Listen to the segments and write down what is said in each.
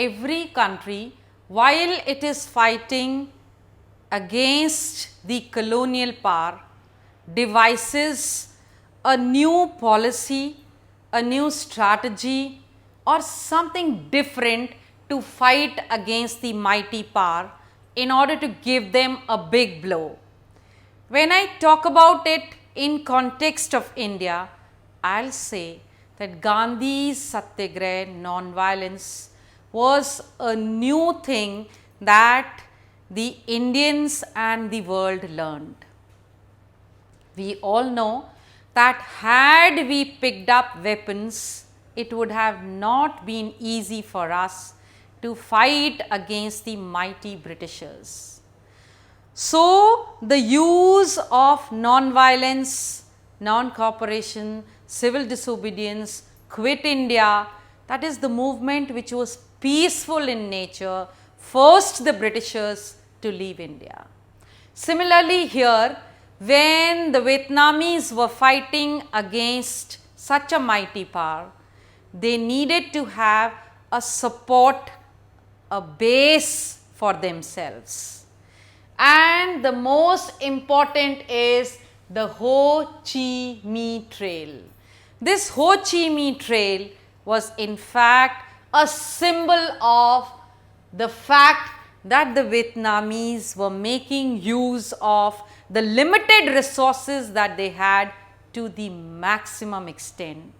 every country, while it is fighting against the colonial power, devises a new policy, a new strategy or something different to fight against the mighty power in order to give them a big blow. When I talk about it in context of India, I will say that Gandhi's Satyagraha, non-violence, was a new thing that the Indians and the world learned. We all know that had we picked up weapons, it would have not been easy for us to fight against the mighty Britishers. So, the use of non-violence, non-cooperation, civil disobedience, quit India, that is the movement which was peaceful in nature, forced the Britishers to leave India. Similarly here, when the Vietnamese were fighting against such a mighty power, they needed to have a support, a base for themselves. And the most important is the Ho Chi Minh Trail. This Ho Chi Minh Trail was in fact a symbol of the fact that the Vietnamese were making use of the limited resources that they had to the maximum extent.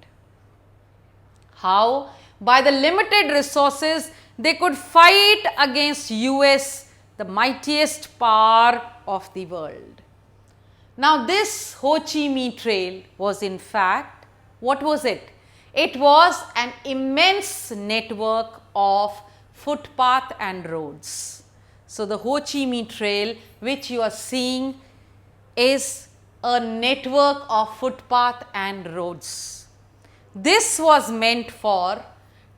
How? By the limited resources, they could fight against US, the mightiest power of the world. Now, this Ho Chi Minh Trail was in fact, what was it? It was an immense network of footpath and roads. So, the Ho Chi Minh Trail which you are seeing is a network of footpath and roads. This was meant for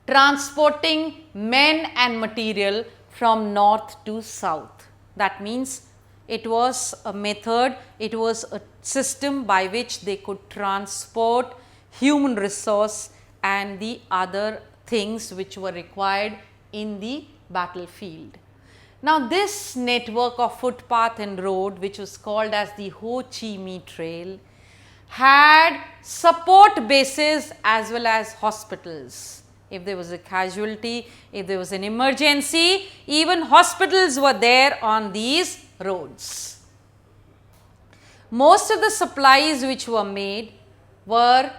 transporting men and material from north to south. That means it was a method, it was a system by which they could transport human resource and the other things which were required in the battlefield. Now, this network of footpath and road, which was called as the Ho Chi Minh Trail, had support bases as well as hospitals. If there was a casualty, if there was an emergency, even hospitals were there on these roads. Most of the supplies which were made were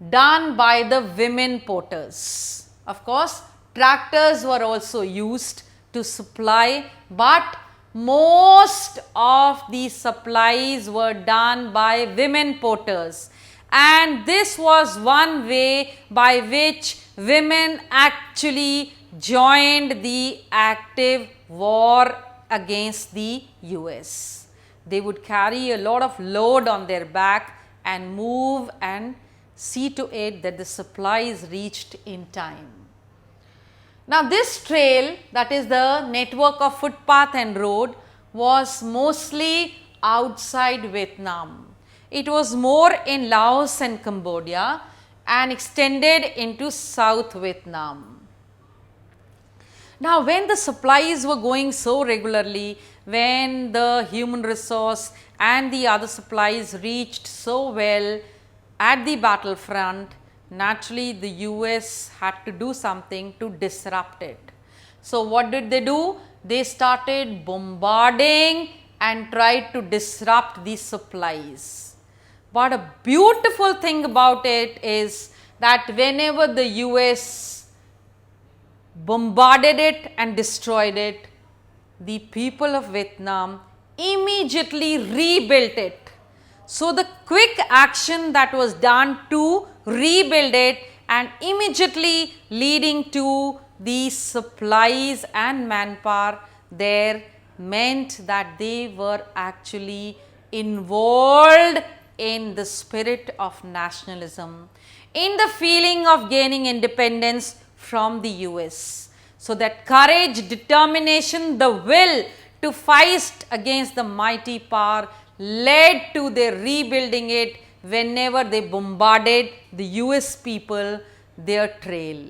done by the women porters. Of course, tractors were also used to supply, but most of these supplies were done by women porters, and this was one way by which women actually joined the active war against the US. They would carry a lot of load on their back and move and see to it that the supplies reached in time. Now, this trail, that is the network of footpath and road, was mostly outside Vietnam. It was more in Laos and Cambodia and extended into South Vietnam. Now, when the supplies were going so regularly, when the human resource and the other supplies reached so well at the battlefront, naturally the US had to do something to disrupt it. So, what did they do? They started bombarding and tried to disrupt the supplies. But a beautiful thing about it is that whenever the US bombarded it and destroyed it, the people of Vietnam immediately rebuilt it. So, the quick action that was done to rebuild it and immediately leading to the supplies and manpower there meant that they were actually involved in the spirit of nationalism, in the feeling of gaining independence from the US. So, that courage, determination, the will to fight against the mighty power led to their rebuilding it whenever they bombarded the US people, their trail.